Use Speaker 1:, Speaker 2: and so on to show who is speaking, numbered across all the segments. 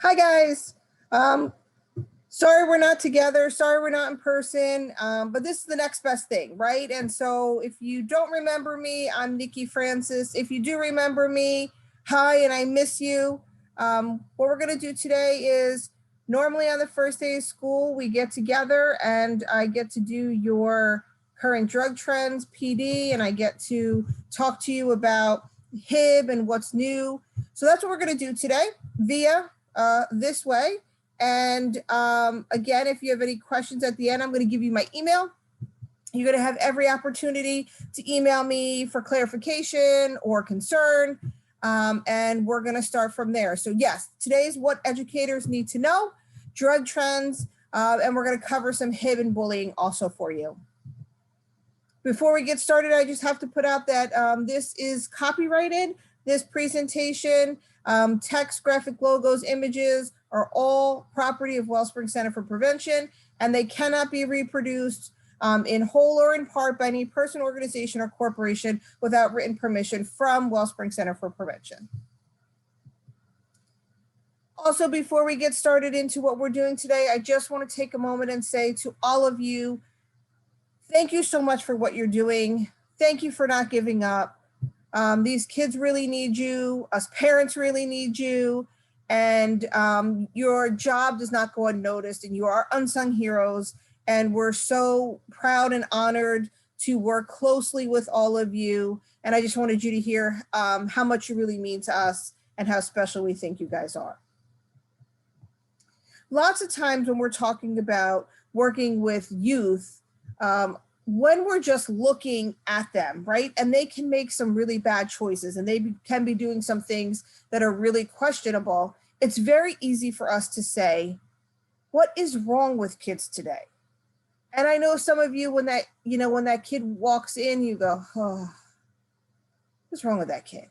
Speaker 1: Hi guys. Um, Sorry we're not together. Sorry we're not in person. But this is the next best thing, right? And so if you don't remember me, I'm Nikki Francis. If you do remember me, hi, and I miss you. What we're gonna do today is normally on the first day of school, we get together and I get to do your current drug trends, PD, and I get to talk to you about HIB and what's new. So that's what we're gonna do today via this way. And again, if you have any questions at the end, I'm going to give you my email. You're going to have every opportunity to email me for clarification or concern. And we're going to start from there. So yes, today's what educators need to know, drug trends, and we're going to cover some HIB and bullying also for you. Before we get started, I just have to put out that this is copyrighted. This presentation, text, graphic logos, images are all property of Wellspring Center for Prevention, and they cannot be reproduced in whole or in part by any person, organization, or corporation without written permission from Wellspring Center for Prevention. Also, before we get started into what we're doing today, I just want to take a moment and say to all of you, thank you so much for what you're doing. Thank you for not giving up. These kids really need you. Us parents really need you. And your job does not go unnoticed, and you are unsung heroes. And we're so proud and honored to work closely with all of you. And I just wanted you to hear how much you really mean to us and how special we think you guys are. Lots of times when we're talking about working with youth, when we're just looking at them, right? And they can make some really bad choices and they can be doing some things that are really questionable. It's very easy for us to say, what is wrong with kids today? And I know some of you, when that kid walks in, you go, oh, what's wrong with that kid?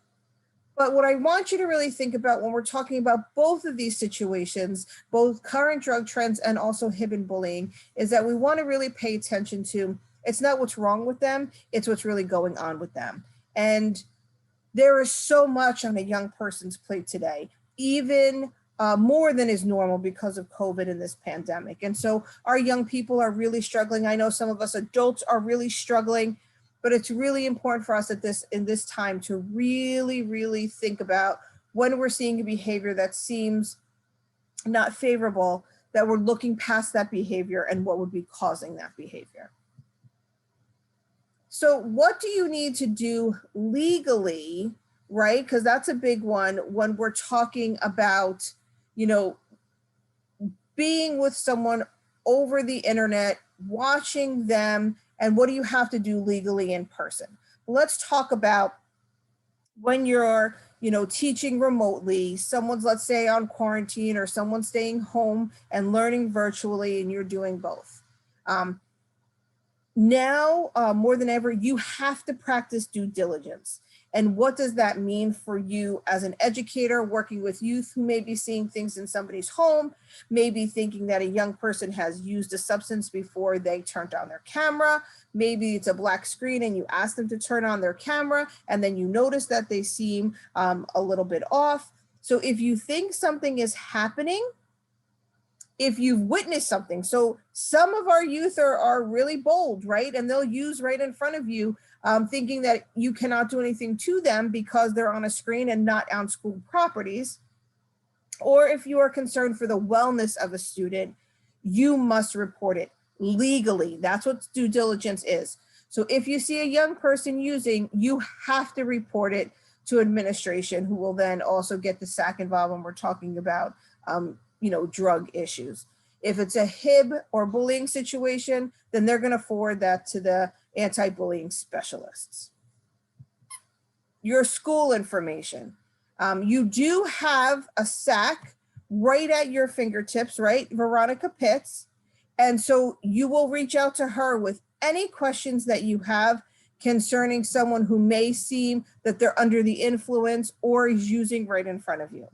Speaker 1: But what I want you to really think about when we're talking about both of these situations, both current drug trends and also HIB and bullying, is that we want to really pay attention to, it's not what's wrong with them, it's what's really going on with them. And there is so much on a young person's plate today, even more than is normal because of COVID and this pandemic. And so our young people are really struggling. I know some of us adults are really struggling, but it's really important for us in this time to really, really think about when we're seeing a behavior that seems not favorable, that we're looking past that behavior and what would be causing that behavior. So what do you need to do legally, right? Because that's a big one when we're talking about, being with someone over the internet, watching them, and what do you have to do legally in person? Let's talk about when you're, teaching remotely, someone's, let's say, on quarantine, or someone's staying home and learning virtually, and you're doing both. Now, more than ever, you have to practice due diligence. And what does that mean for you as an educator working with youth who may be seeing things in somebody's home, maybe thinking that a young person has used a substance before they turned on their camera, maybe it's a black screen and you ask them to turn on their camera and then you notice that they seem a little bit off. So if you think something is happening, if you've witnessed something, so some of our youth are really bold, right? And they'll use right in front of you, thinking that you cannot do anything to them because they're on a screen and not on school properties. Or if you are concerned for the wellness of a student, you must report it legally. That's what due diligence is. So if you see a young person using, you have to report it to administration, who will then also get the SAC involved when we're talking about drug issues. If it's a HIB or bullying situation, then they're going to forward that to the anti-bullying specialists. Your school information. You do have a SAC right at your fingertips, right? Veronica Pitts. And so you will reach out to her with any questions that you have concerning someone who may seem that they're under the influence or is using right in front of you.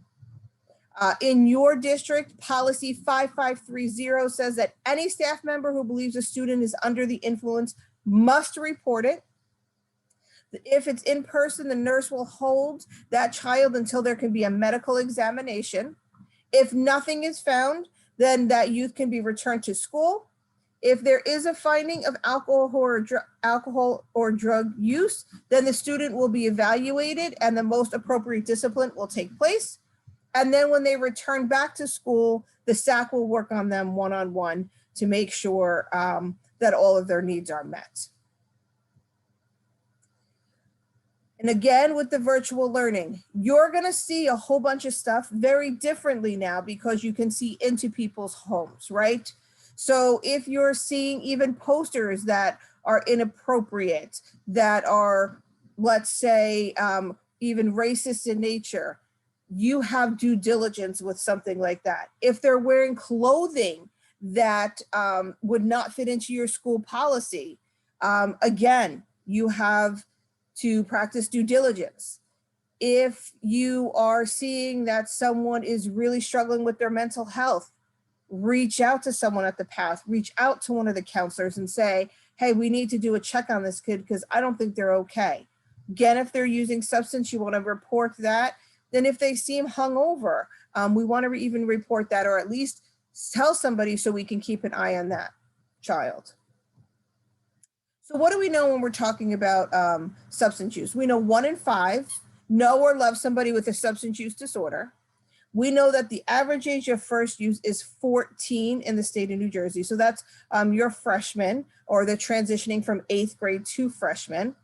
Speaker 1: In your district, policy 5530 says that any staff member who believes a student is under the influence must report it. If it's in person, the nurse will hold that child until there can be a medical examination. If nothing is found, then that youth can be returned to school. If there is a finding of alcohol or drug use, then the student will be evaluated and the most appropriate discipline will take place. And then when they return back to school, the SAC will work on them one-on-one to make sure that all of their needs are met. And again, with the virtual learning, you're going to see a whole bunch of stuff very differently now because you can see into people's homes, right? So if you're seeing even posters that are inappropriate, that are, let's say, even racist in nature, you have due diligence with something like that. If they're wearing clothing that would not fit into your school policy, again, you have to practice due diligence. If you are seeing that someone is really struggling with their mental health, reach out to someone at the path, reach out to one of the counselors and say, hey, we need to do a check on this kid because I don't think they're okay. Again, if they're using substance, you want to report that. Then if they seem hungover, we want to even report that, or at least tell somebody so we can keep an eye on that child. So what do we know when we're talking about substance use? We know 1 in 5 know or love somebody with a substance use disorder. We know that the average age of first use is 14 in the state of New Jersey. So that's your freshman, or they're transitioning from 8th grade to freshman.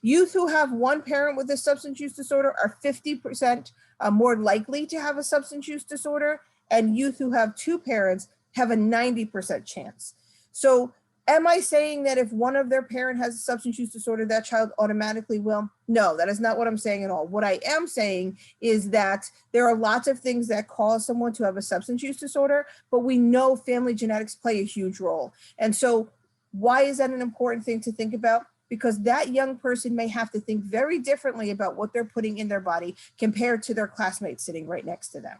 Speaker 1: Youth who have one parent with a substance use disorder are 50% more likely to have a substance use disorder, and youth who have 2 parents have a 90% chance. So am I saying that if one of their parent has a substance use disorder, that child automatically will? No, that is not what I'm saying at all. What I am saying is that there are lots of things that cause someone to have a substance use disorder, but we know family genetics play a huge role. And so why is that an important thing to think about? Because that young person may have to think very differently about what they're putting in their body compared to their classmates sitting right next to them.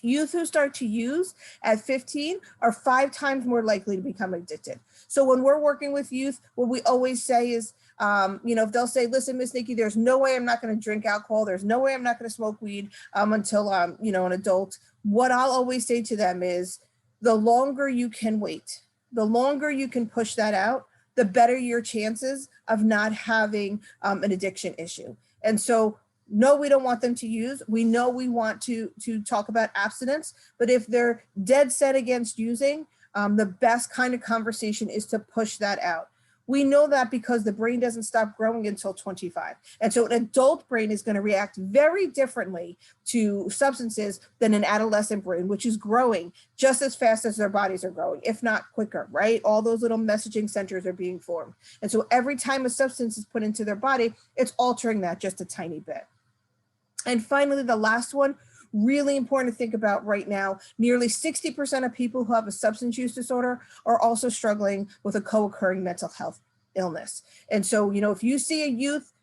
Speaker 1: Youth who start to use at 15 are 5 times more likely to become addicted. So when we're working with youth, what we always say is, if they'll say, listen, Miss Nikki, there's no way I'm not going to drink alcohol. There's no way I'm not going to smoke weed until I'm, an adult. What I'll always say to them is, the longer you can wait, the longer you can push that out, the better your chances of not having an addiction issue. And so no, we don't want them to use. We know we want to talk about abstinence, but if they're dead set against using, the best kind of conversation is to push that out. We know that because the brain doesn't stop growing until 25. And so an adult brain is going to react very differently to substances than an adolescent brain, which is growing just as fast as their bodies are growing, if not quicker, right? All those little messaging centers are being formed. And so every time a substance is put into their body, it's altering that just a tiny bit. And finally, the last one, really important to think about right now, nearly 60% of people who have a substance use disorder are also struggling with a co-occurring mental health illness. And so, if you see a youth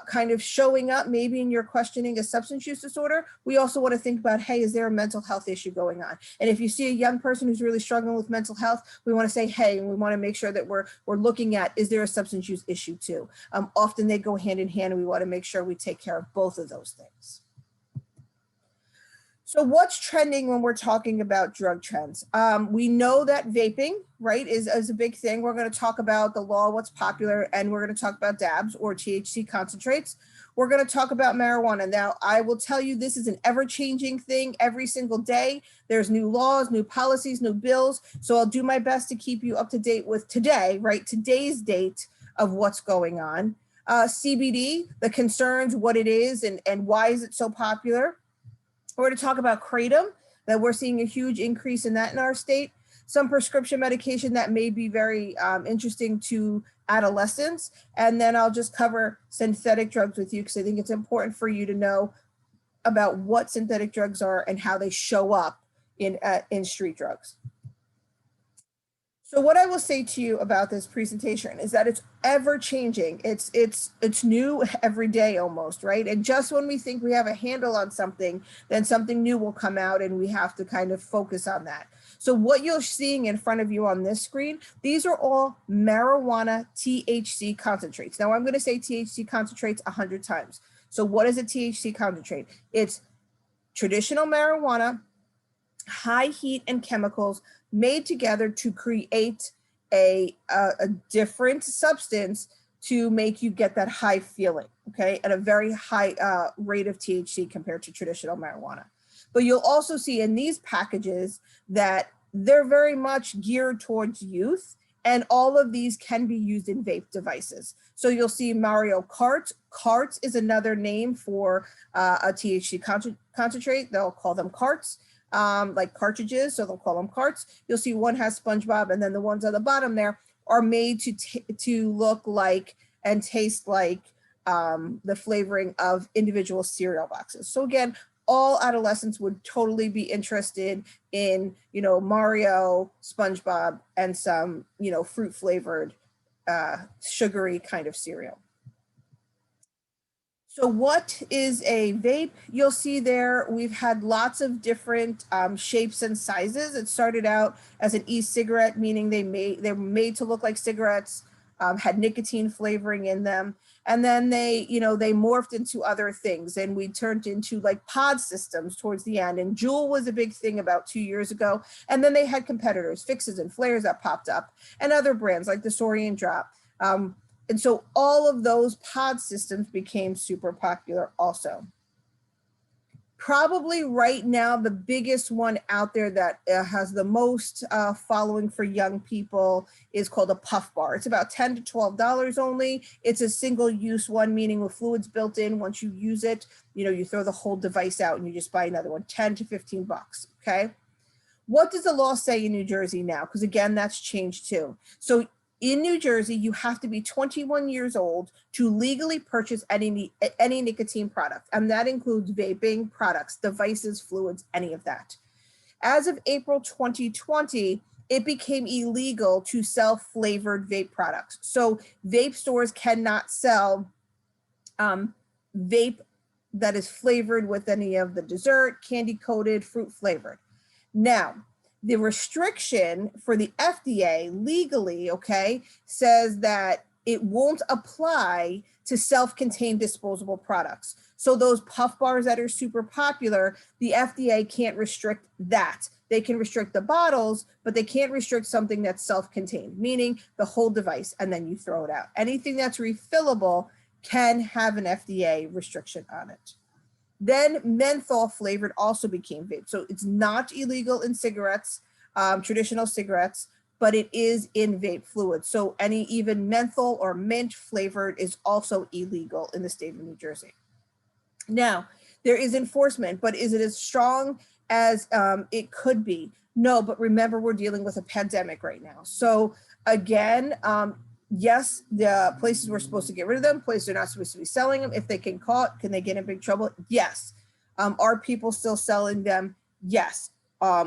Speaker 1: kind of showing up, maybe in your questioning a substance use disorder, we also want to think about, hey, is there a mental health issue going on? And if you see a young person who's really struggling with mental health, we want to say, hey, and we want to make sure that we're looking at, is there a substance use issue too? Often they go hand in hand, and we want to make sure we take care of both of those things. So what's trending when we're talking about drug trends? We know that vaping, right, is a big thing. We're going to talk about the law, what's popular, and we're going to talk about dabs or THC concentrates. We're going to talk about marijuana. Now, I will tell you, this is an ever-changing thing every single day. There's new laws, new policies, new bills. So I'll do my best to keep you up to date with today, right, today's date of what's going on. CBD, the concerns, what it is, and why is it so popular. We're going to talk about Kratom, that we're seeing a huge increase in that in our state. Some prescription medication that may be very interesting to adolescents. And then I'll just cover synthetic drugs with you, because I think it's important for you to know about what synthetic drugs are and how they show up in street drugs. So what I will say to you about this presentation is that it's ever changing. It's new every day almost, right? And just when we think we have a handle on something, then something new will come out, and we have to kind of focus on that. So what you're seeing in front of you on this screen, these are all marijuana THC concentrates. Now I'm going to say THC concentrates 100 times. So what is a THC concentrate? It's traditional marijuana high heat and chemicals made together to create a different substance to make you get that high feeling, okay, at a very high rate of THC compared to traditional marijuana. But you'll also see in these packages that they're very much geared towards youth, and all of these can be used in vape devices. So you'll see Mario Kart. Carts is another name for a THC concentrate. They'll call them carts. Like cartridges, so they'll call them carts. You'll see one has SpongeBob, and then the ones on the bottom there are made to look like and taste like the flavoring of individual cereal boxes. So again, all adolescents would totally be interested in, you know, Mario, SpongeBob, and some, you know, fruit flavored, sugary kind of cereal. So what is a vape? You'll see there, we've had lots of different shapes and sizes. It started out as an e-cigarette, meaning they're made to look like cigarettes, had nicotine flavoring in them. And then they morphed into other things, and we turned into like pod systems towards the end. And Juul was a big thing about 2 years ago. And then they had competitors, Fixes and Flares that popped up, and other brands like the Saurian Drop. And so all of those pod systems became super popular also. Probably right now, the biggest one out there that has the most following for young people is called a puff bar. It's about $10 to $12 only. It's a single use one, meaning with fluids built in. Once you use it, you know, you throw the whole device out and you just buy another one, 10 to 15 bucks, okay? What does the law say in New Jersey now? Because again, that's changed too. So in New Jersey, you have to be 21 years old to legally purchase any nicotine product, and that includes vaping products, devices, fluids, any of that. As of April 2020, it became illegal to sell flavored vape products. So vape stores cannot sell vape that is flavored with any of the dessert, candy coated, fruit flavored. Now, the restriction for the FDA legally, okay, says that it won't apply to self-contained disposable products. So those puff bars that are super popular, the FDA can't restrict that. They can restrict the bottles, but they can't restrict something that's self-contained, meaning the whole device, and then you throw it out. Anything that's refillable can have an FDA restriction on it. Then menthol flavored also became vape. So it's not illegal in cigarettes, traditional cigarettes, but it is in vape fluids. So any even menthol or mint flavored is also illegal in the state of New Jersey. Now, there is enforcement, but is it as strong as it could be? No, but remember, we're dealing with a pandemic right now. So again, yes, the places we're supposed to get rid of them, places are not supposed to be selling them. If they can caught, can they get in big trouble? Yes. Are people still selling them? Yes.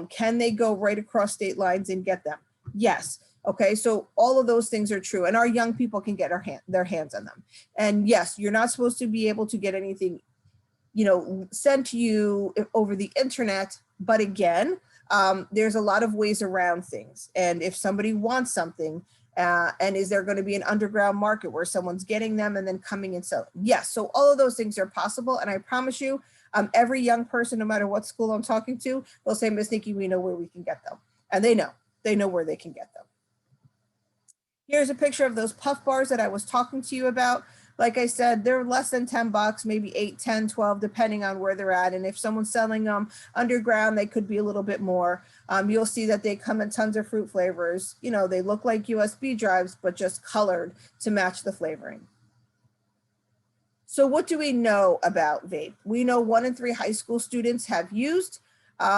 Speaker 1: Can they go right across state lines and get them? Yes. Okay, so all of those things are true, and our young people can get their hands on them. And yes, you're not supposed to be able to get anything, you know, sent to you over the internet. But again, there's a lot of ways around things. And if somebody wants something, and is there going to be an underground market where someone's getting them and then coming and selling? Yes. So all of those things are possible. And I promise you, every young person, no matter what school I'm talking to, will say, Miss Nikki, we know where we can get them. And they know where they can get them. Here's a picture of those puff bars that I was talking to you about. Like I said, they're less than 10 bucks, maybe 8, 10, 12, depending on where they're at. And if someone's selling them underground, they could be a little bit more. You'll see that they come in tons of fruit flavors. You know, they look like USB drives, but just colored to match the flavoring. So what do we know about vape? We know 1 in 3 high school students have used.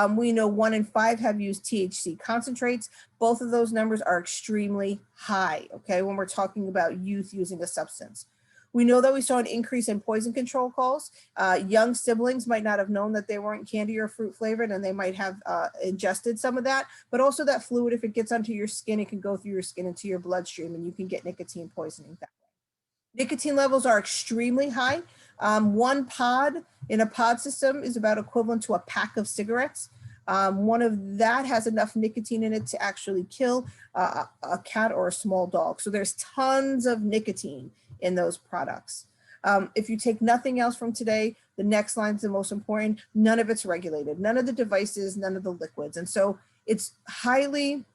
Speaker 1: We know 1 in 5 have used THC concentrates. Both of those numbers are extremely high, okay, when we're talking about youth using a substance. We know that we saw an increase in poison control calls. Young siblings might not have known that they weren't candy or fruit flavored, and they might have ingested some of that, but also that fluid, if it gets onto your skin, it can go through your skin into your bloodstream, and you can get nicotine poisoning that way. Nicotine levels are extremely high. 1 pod in a pod system is about equivalent to a pack of cigarettes. One of that has enough nicotine in it to actually kill a cat or a small dog. So there's tons of nicotine in those products. If you take nothing else from today, the next line is the most important. None of it's regulated, none of the devices, none of the liquids. And so it's highly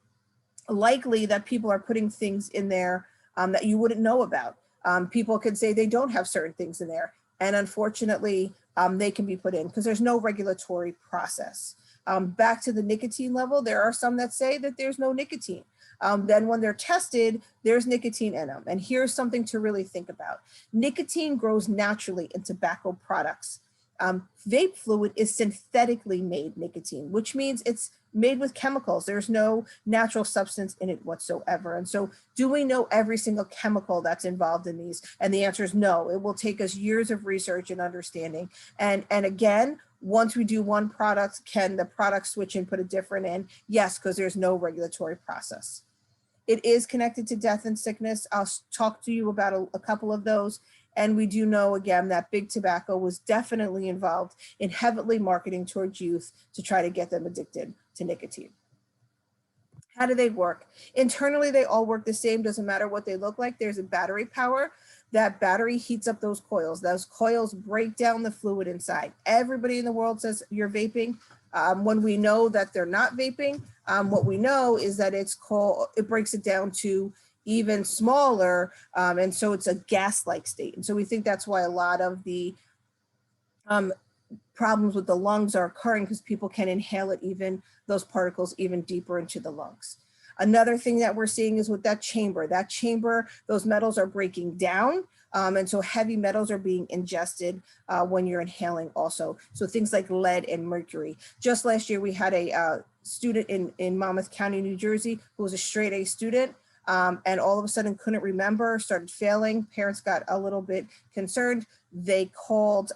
Speaker 1: likely that people are putting things in there that you wouldn't know about. People could say they don't have certain things in there. And unfortunately, they can be put in because there's no regulatory process. Back to the nicotine level, there are some that say that there's no nicotine. Then when they're tested, there's nicotine in them. And here's something to really think about. Nicotine grows naturally in tobacco products. Vape fluid is synthetically made nicotine, which means it's made with chemicals. There's no natural substance in it whatsoever. And so do we know every single chemical that's involved in these? And the answer is no. It will take us years of research and understanding. And again, once we do one product, can the product switch and put a different in? Yes, because there's no regulatory process. It is connected to death and sickness. I'll talk to you about a couple of those. And we do know, again, that big tobacco was definitely involved in heavily marketing towards youth to try to get them addicted to nicotine. How do they work? Internally, they all work the same. Doesn't matter what they look like. There's a battery power. That battery heats up those coils. Those coils break down the fluid inside. Everybody in the world says you're vaping. When we know that they're not vaping, what we know is that it breaks it down to even smaller, and so it's a gas-like state. And so we think that's why a lot of the problems with the lungs are occurring, because people can inhale it, even those particles even deeper into the lungs. Another thing that we're seeing is with that chamber, those metals are breaking down. And so heavy metals are being ingested when you're inhaling also. So things like lead and mercury. Just last year, we had a student in Monmouth County, New Jersey, who was a straight A student. And all of a sudden couldn't remember, started failing. Parents got a little bit concerned. They called,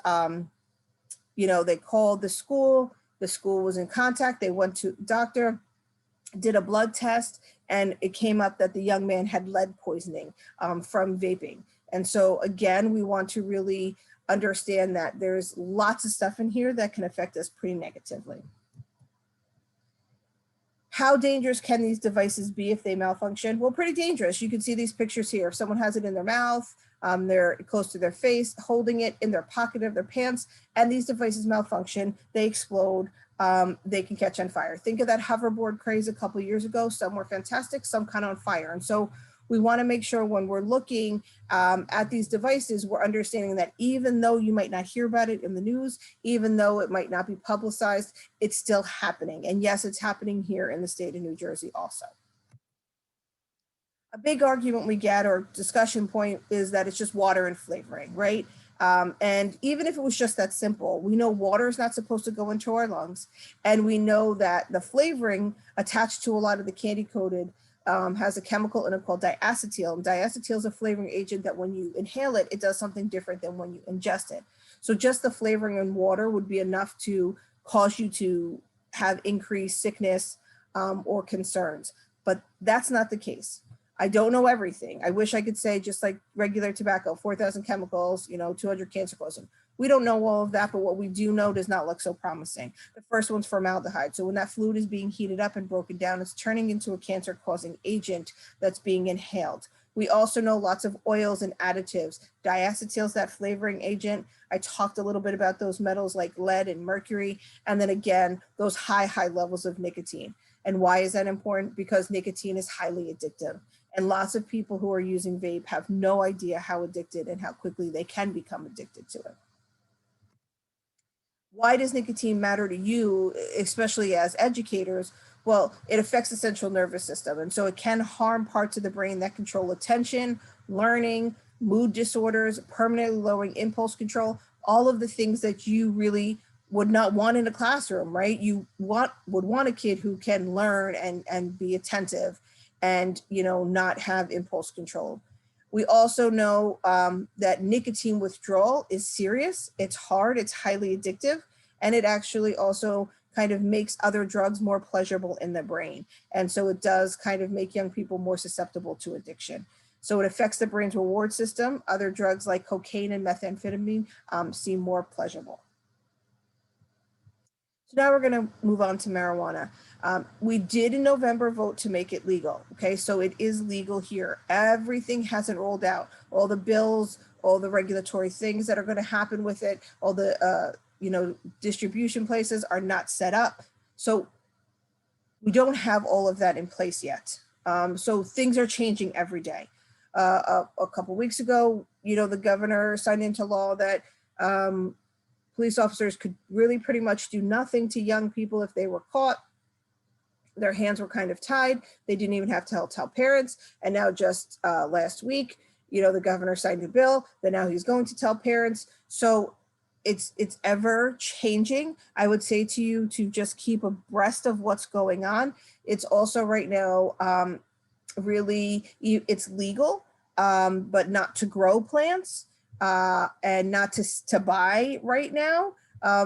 Speaker 1: they called the school. The school was in contact. They went to a doctor, did a blood test, and it came up that the young man had lead poisoning from vaping. And so again, we want to really understand that there's lots of stuff in here that can affect us pretty negatively. How dangerous can these devices be if they malfunction? Well, pretty dangerous. You can see these pictures here. If someone has it in their mouth, they're close to their face, holding it in their pocket of their pants, and these devices malfunction, they explode, they can catch on fire. Think of that hoverboard craze a couple of years ago. Some were fantastic, some kind of on fire. And so we want to make sure when we're looking at these devices, we're understanding that even though you might not hear about it in the news, even though it might not be publicized, it's still happening. And yes, it's happening here in the state of New Jersey also. A big argument we get, or discussion point, is that it's just water and flavoring, right? And even if it was just that simple, we know water is not supposed to go into our lungs. And we know that the flavoring attached to a lot of the candy coated has a chemical in it called diacetyl. And diacetyl is a flavoring agent that when you inhale it, it does something different than when you ingest it. So just the flavoring in water would be enough to cause you to have increased sickness or concerns. But that's not the case. I don't know everything. I wish I could say just like regular tobacco, 4,000 chemicals, 200 cancer causing. We don't know all of that, but what we do know does not look so promising. The first one's formaldehyde. So when that fluid is being heated up and broken down, it's turning into a cancer-causing agent that's being inhaled. We also know lots of oils and additives. Diacetyl is that flavoring agent. I talked a little bit about those metals like lead and mercury. And then again, those high levels of nicotine. And why is that important? Because nicotine is highly addictive. And lots of people who are using vape have no idea how addicted and how quickly they can become addicted to it. Why does nicotine matter to you, especially as educators? Well, it affects the central nervous system. And so it can harm parts of the brain that control attention, learning, mood disorders, permanently lowering impulse control, all of the things that you really would not want in a classroom, right? You would want a kid who can learn and be attentive and, not have impulse control. We also know that nicotine withdrawal is serious. It's hard, it's highly addictive, and it actually also kind of makes other drugs more pleasurable in the brain. And so it does kind of make young people more susceptible to addiction. So it affects the brain's reward system. Other drugs like cocaine and methamphetamine seem more pleasurable. So now we're going to move on to marijuana. We did in November vote to make it legal. Okay, so it is legal here. Everything hasn't rolled out. All the bills, all the regulatory things that are going to happen with it, all the distribution places are not set up. So we don't have all of that in place yet. So things are changing every day. A couple weeks ago, the governor signed into law that police officers could really pretty much do nothing to young people if they were caught. Their hands were kind of tied. They didn't even have to tell parents. And now just last week, the governor signed a bill that now he's going to tell parents. So it's ever changing. I would say to you to just keep abreast of what's going on. It's also right now, it's legal, but not to grow plants and not to buy right now.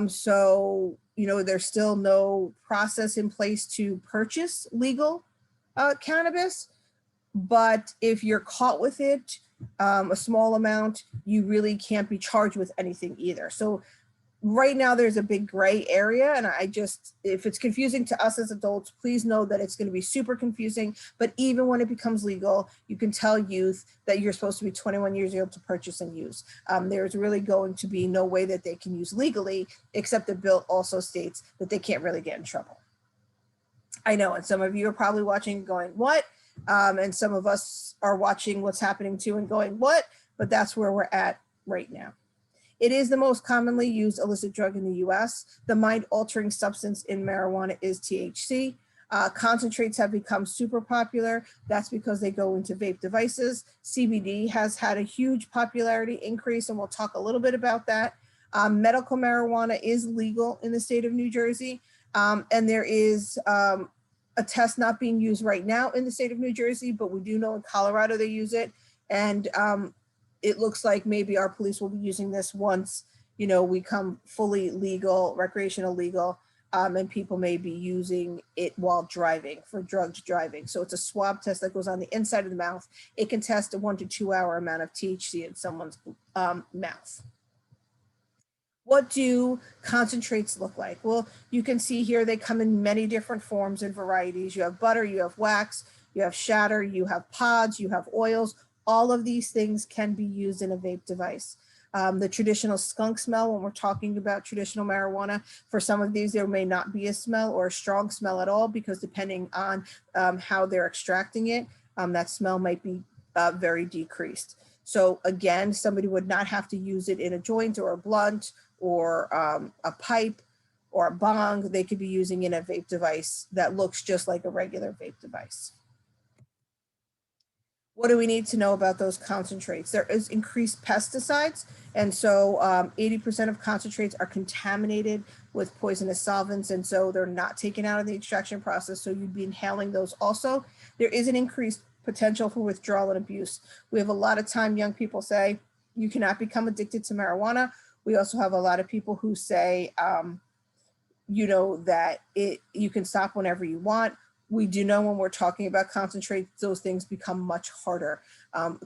Speaker 1: So, there's still no process in place to purchase legal cannabis. But if you're caught with it, a small amount, you really can't be charged with anything either. So right now there's a big gray area, and if it's confusing to us as adults, please know that it's going to be super confusing. But even when it becomes legal, you can tell youth that you're supposed to be 21 years old to purchase and use. There's really going to be no way that they can use legally, except the bill also states that they can't really get in trouble. I know, and some of you are probably watching going, what? And some of us are watching what's happening too and going, what? But that's where we're at right now. It is the most commonly used illicit drug in the US. The mind-altering substance in marijuana is THC. Concentrates have become super popular. That's because they go into vape devices. CBD has had a huge popularity increase, and we'll talk a little bit about that. Medical marijuana is legal in the state of New Jersey, and there is a test not being used right now in the state of New Jersey, but we do know in Colorado they use it. And it looks like maybe our police will be using this once, we come fully legal, recreational legal, and people may be using it while driving for drugged driving. So it's a swab test that goes on the inside of the mouth. It can test a 1 to 2 hour amount of THC in someone's mouth. What do concentrates look like? Well, you can see here they come in many different forms and varieties. You have butter, you have wax, you have shatter, you have pods, you have oils. All of these things can be used in a vape device. The traditional skunk smell, when we're talking about traditional marijuana, for some of these, there may not be a smell or a strong smell at all, because depending on how they're extracting it, that smell might be very decreased. So again, somebody would not have to use it in a joint or a blunt or a pipe or a bong. They could be using in a vape device that looks just like a regular vape device. What do we need to know about those concentrates? There is increased pesticides, and so 80% of concentrates are contaminated with poisonous solvents, and so they're not taken out of the extraction process, so you'd be inhaling those also. There is an increased potential for withdrawal and abuse. We have a lot of time young people say, you cannot become addicted to marijuana. We also have a lot of people who say, that you can stop whenever you want. We do know when we're talking about concentrates, those things become much harder.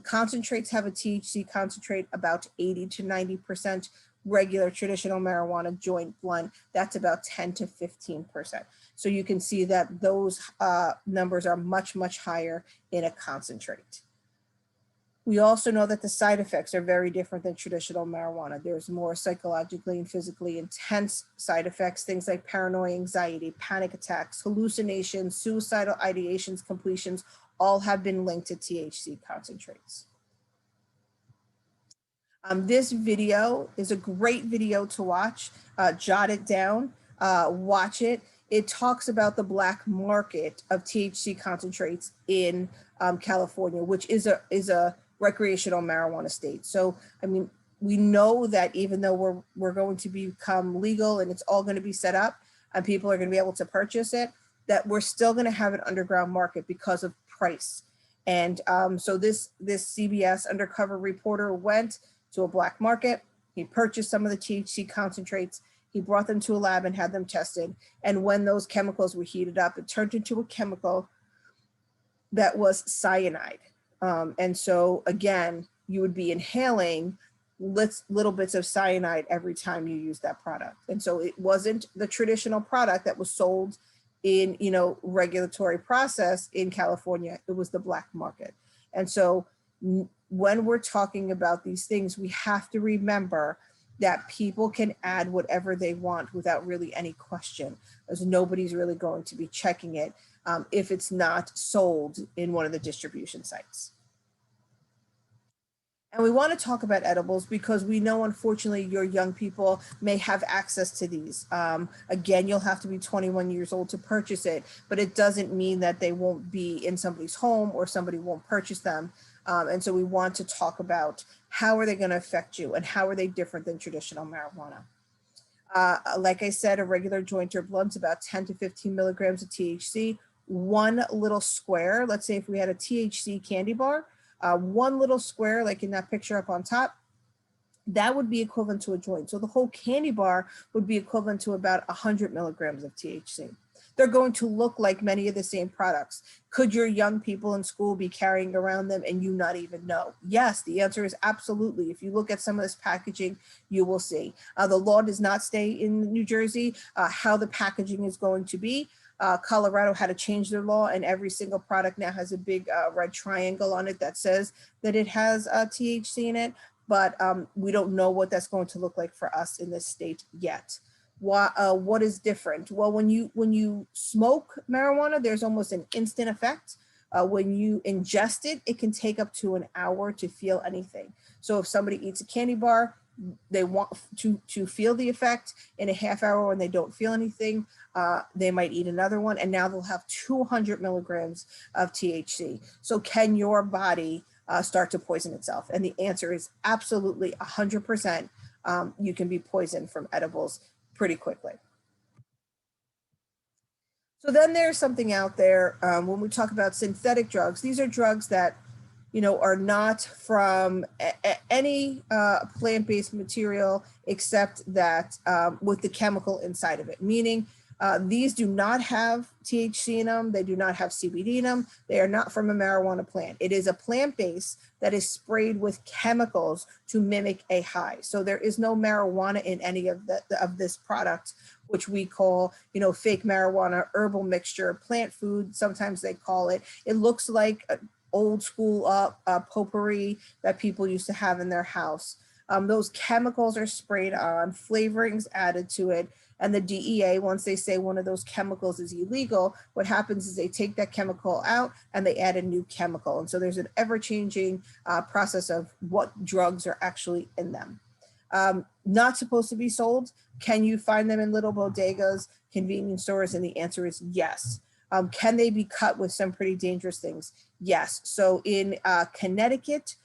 Speaker 1: Concentrates have a THC concentrate about 80 to 90%. Regular traditional marijuana joint blunt, that's about 10 to 15%. So you can see that those numbers are much, much higher in a concentrate. We also know that the side effects are very different than traditional marijuana. There's more psychologically and physically intense side effects, things like paranoia, anxiety, panic attacks, hallucinations, suicidal ideations, completions, all have been linked to THC concentrates. This video is a great video to watch. Jot it down, watch it. It talks about the black market of THC concentrates in California, which is a recreational marijuana state. So, I mean, we know that even though we're going to become legal and it's all going to be set up and people are going to be able to purchase it, that we're still going to have an underground market because of price. And so this CBS undercover reporter went to a black market. He purchased some of the THC concentrates. He brought them to a lab and had them tested. And when those chemicals were heated up, it turned into a chemical that was cyanide. And so again, you would be inhaling little bits of cyanide every time you use that product. And so it wasn't the traditional product that was sold in, you know, regulatory process in California. It was the black market. And so when we're talking about these things, we have to remember that people can add whatever they want without really any question, as nobody's really going to be checking it if it's not sold in one of the distribution sites. And we want to talk about edibles because we know, unfortunately, your young people may have access to these. Again, you'll have to be 21 years old to purchase it, but it doesn't mean that they won't be in somebody's home or somebody won't purchase them. And so we want to talk about how are they going to affect you and how are they different than traditional marijuana. Like I said, a regular joint or blunt's about 10 to 15 milligrams of THC. One little square, let's say if we had a THC candy bar, one little square, like in that picture up on top, that would be equivalent to a joint. So the whole candy bar would be equivalent to about 100 milligrams of THC. They're going to look like many of the same products. Could your young people in school be carrying around them and you not even know? Yes, the answer is absolutely. If you look at some of this packaging, you will see. The law does not stay in New Jersey, how the packaging is going to be. Colorado had to change their law, and every single product now has a big red triangle on it that says that it has THC in it, but we don't know what that's going to look like for us in this state yet. What is different? Well, when you smoke marijuana, there's almost an instant effect. When you ingest it, it can take up to an hour to feel anything. So if somebody eats a candy bar, they want to feel the effect. In a half hour when they don't feel anything, they might eat another one, and now they'll have 200 milligrams of THC. So can your body start to poison itself? And the answer is absolutely 100%. You can be poisoned from edibles pretty quickly. So then there's something out there when we talk about synthetic drugs. These are drugs that, you know, are not from any plant-based material except that with the chemical inside of it, meaning these do not have THC in them. They do not have CBD in them. They are not from a marijuana plant. It is a plant base that is sprayed with chemicals to mimic a high. So there is no marijuana in any of this product, which we call, you know, fake marijuana, herbal mixture, plant food. Sometimes they call it. It looks like old school potpourri that people used to have in their house. Those chemicals are sprayed on, flavorings added to it, and the DEA, once they say one of those chemicals is illegal, what happens is they take that chemical out and they add a new chemical. And so there's an ever-changing process of what drugs are actually in them. Not supposed to be sold. Can you find them in little bodegas, convenience stores? And the answer is yes. Can they be cut with some pretty dangerous things? Yes. So in Connecticut,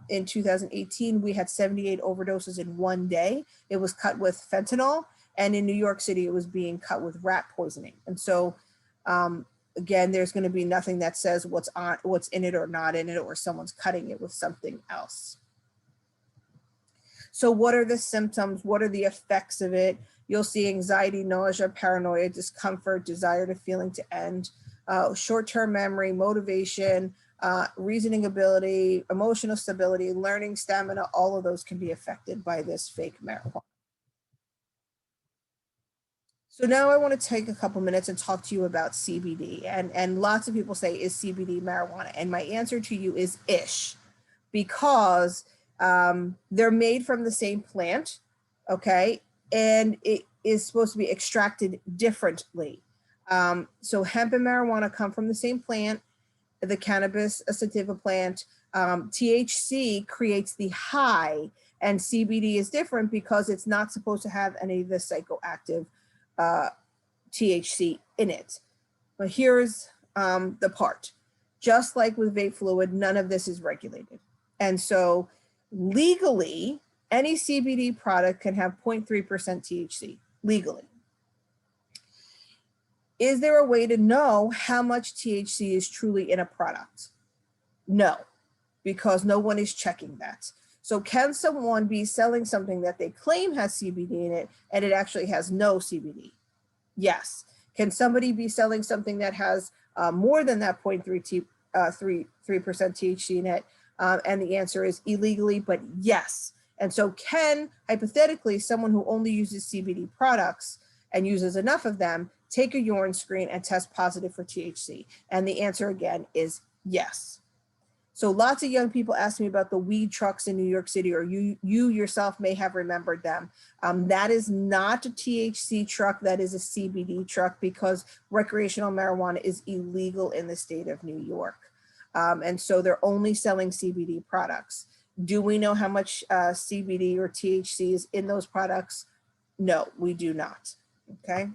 Speaker 1: in 2018, we had 78 overdoses in one day. It was cut with fentanyl. And in New York City, it was being cut with rat poisoning. And so, again, there's going to be nothing that says what's in it or not in it, or someone's cutting it with something else. So what are the symptoms? What are the effects of it? You'll see anxiety, nausea, paranoia, discomfort, desire to feeling to end, short-term memory, motivation, reasoning ability, emotional stability, learning stamina. All of those can be affected by this fake marijuana. So now I want to take a couple minutes and talk to you about CBD. And lots of people say, is CBD marijuana? And my answer to you is ish, because they're made from the same plant, okay? And it is supposed to be extracted differently. So hemp and marijuana come from the same plant, the cannabis sativa plant. THC creates the high, and CBD is different because it's not supposed to have any of the psychoactive THC in it. But here's the part. Just like with vape fluid, none of this is regulated. And so legally, any CBD product can have 0.3% THC, legally. Is there a way to know how much THC is truly in a product? No, because no one is checking that. So can someone be selling something that they claim has CBD in it and it actually has no CBD? Yes. Can somebody be selling something that has more than that 0.3% THC in it? And the answer is illegally, but yes. And so can, hypothetically, someone who only uses CBD products and uses enough of them, take a urine screen and test positive for THC? And the answer again is yes. So lots of young people ask me about the weed trucks in New York City, or you yourself may have remembered them. That is not a THC truck, that is a CBD truck, because recreational marijuana is illegal in the state of New York. And so they're only selling CBD products. Do we know how much CBD or THC is in those products? No, we do not, okay?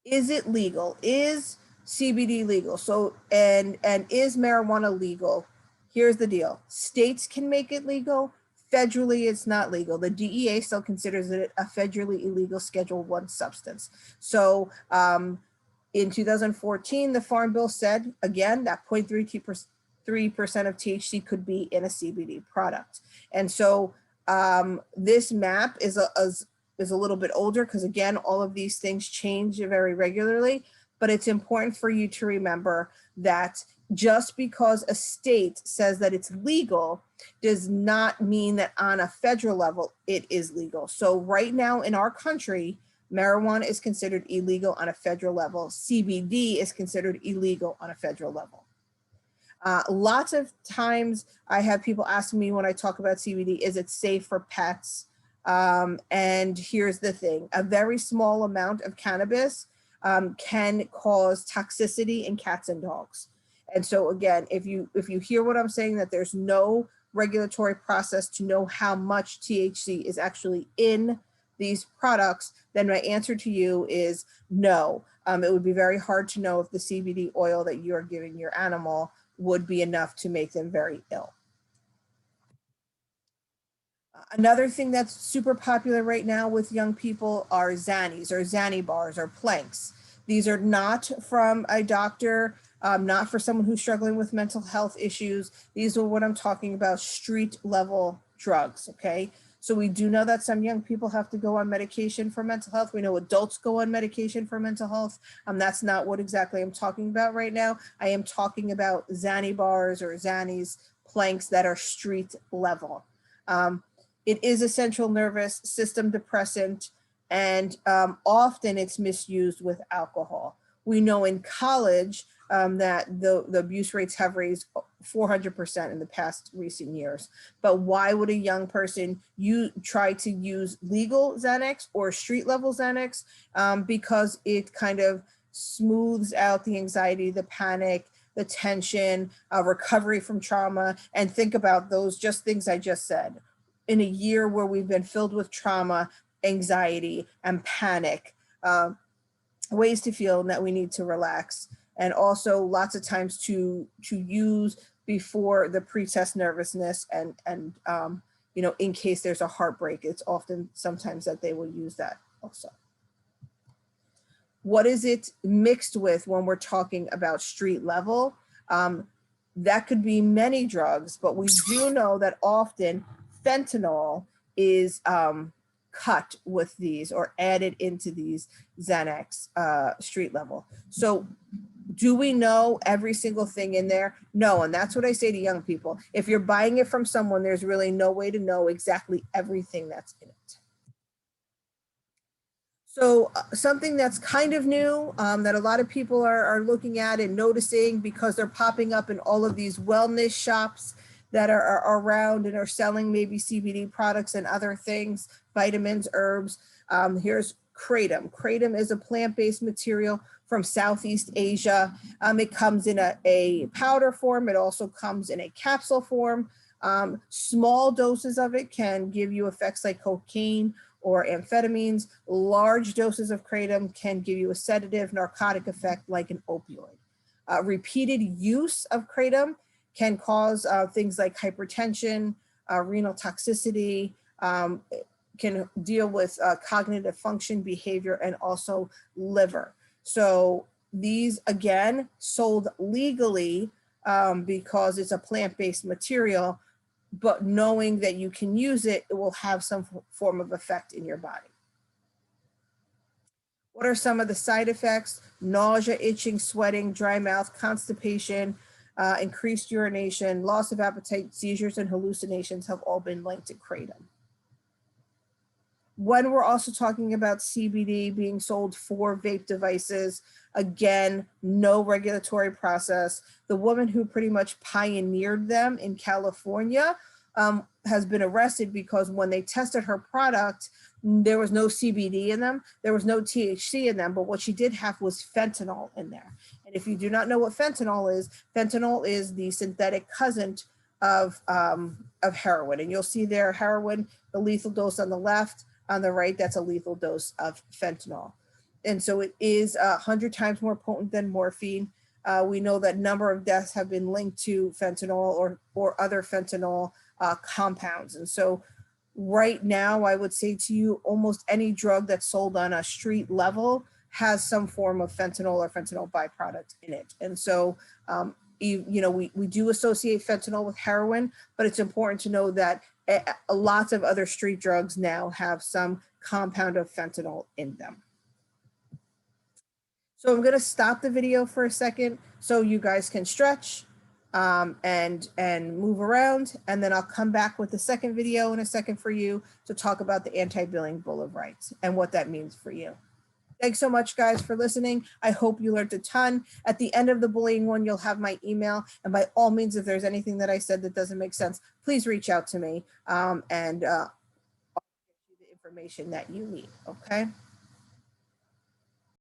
Speaker 1: Is it legal? Is CBD legal? So, and is marijuana legal? Here's the deal. States can make it legal. Federally, it's not legal. The DEA still considers it a federally illegal Schedule I substance. So in 2014, the Farm Bill said, again, that 0.33% of THC could be in a CBD product. And so this map is a little bit older, because again, all of these things change very regularly, but it's important for you to remember that just because a state says that it's legal does not mean that on a federal level it is legal. So right now in our country, marijuana is considered illegal on a federal level. CBD is considered illegal on a federal level. Lots of times I have people ask me when I talk about CBD, is it safe for pets? And here's the thing, a very small amount of cannabis can cause toxicity in cats and dogs. And so again, if you hear what I'm saying, that there's no regulatory process to know how much THC is actually in these products, then my answer to you is no. It would be very hard to know if the CBD oil that you're giving your animal would be enough to make them very ill. Another thing that's super popular right now with young people are Xannies or Xanny bars or planks. These are not from a doctor, not for someone who's struggling with mental health issues. These are what I'm talking about, street level drugs, okay? So we do know that some young people have to go on medication for mental health. We know adults go on medication for mental health. That's not what exactly I'm talking about right now. I am talking about Xanny bars or Xannies, planks that are street level. It is a central nervous system depressant, and often it's misused with alcohol. We know in college that the abuse rates have raised 400% in the past recent years. But why would a young person try to use legal Xanax or street level Xanax? Because it kind of smooths out the anxiety, the panic, the tension, recovery from trauma. And think about those just things I just said. In a year where we've been filled with trauma, anxiety, and panic, ways to feel that we need to relax, and also lots of times to use before the pre-test nervousness, and you know, in case there's a heartbreak, it's often sometimes that they will use that also. What is it mixed with when we're talking about street level? That could be many drugs, but we do know that often fentanyl is cut with these or added into these Xanax street level. So do we know every single thing in there? No, and that's what I say to young people. If you're buying it from someone, there's really no way to know exactly everything that's in it. So something that's kind of new that a lot of people are looking at and noticing, because they're popping up in all of these wellness shops that are around and are selling maybe CBD products and other things, vitamins, herbs. Here's Kratom. Kratom is a plant-based material from Southeast Asia. It comes in a powder form. It also comes in a capsule form. Small doses of it can give you effects like cocaine or amphetamines. Large doses of Kratom can give you a sedative, narcotic effect like an opioid. Repeated use of Kratom can cause things like hypertension, renal toxicity, can deal with cognitive function, behavior, and also liver. So these, again, sold legally because it's a plant-based material, but knowing that you can use it, it will have some form of effect in your body. What are some of the side effects? Nausea, itching, sweating, dry mouth, constipation, increased urination, loss of appetite, seizures, and hallucinations have all been linked to kratom. When we're also talking about CBD being sold for vape devices, again, no regulatory process. The woman who pretty much pioneered them in California has been arrested because when they tested her product, there was no CBD in them, there was no THC in them, but what she did have was fentanyl in there. And if you do not know what fentanyl is the synthetic cousin of heroin. And you'll see there heroin, the lethal dose on the left, on the right, that's a lethal dose of fentanyl. And so it is 100 times more potent than morphine. We know that number of deaths have been linked to fentanyl or other fentanyl compounds. And so right now, I would say to you, almost any drug that's sold on a street level has some form of fentanyl or fentanyl byproduct in it. And so, we do associate fentanyl with heroin, but it's important to know that lots of other street drugs now have some compound of fentanyl in them. So I'm going to stop the video for a second so you guys can stretch and move around, and then I'll come back with the second video in a second for you to talk about the anti-billing Bill of Rights and what that means for you. Thanks so much, guys, for listening. I hope you learned a ton. At the end of the bullying one, you'll have my email. And by all means, if there's anything that I said that doesn't make sense, please reach out to me and I'll get you the information that you need, okay?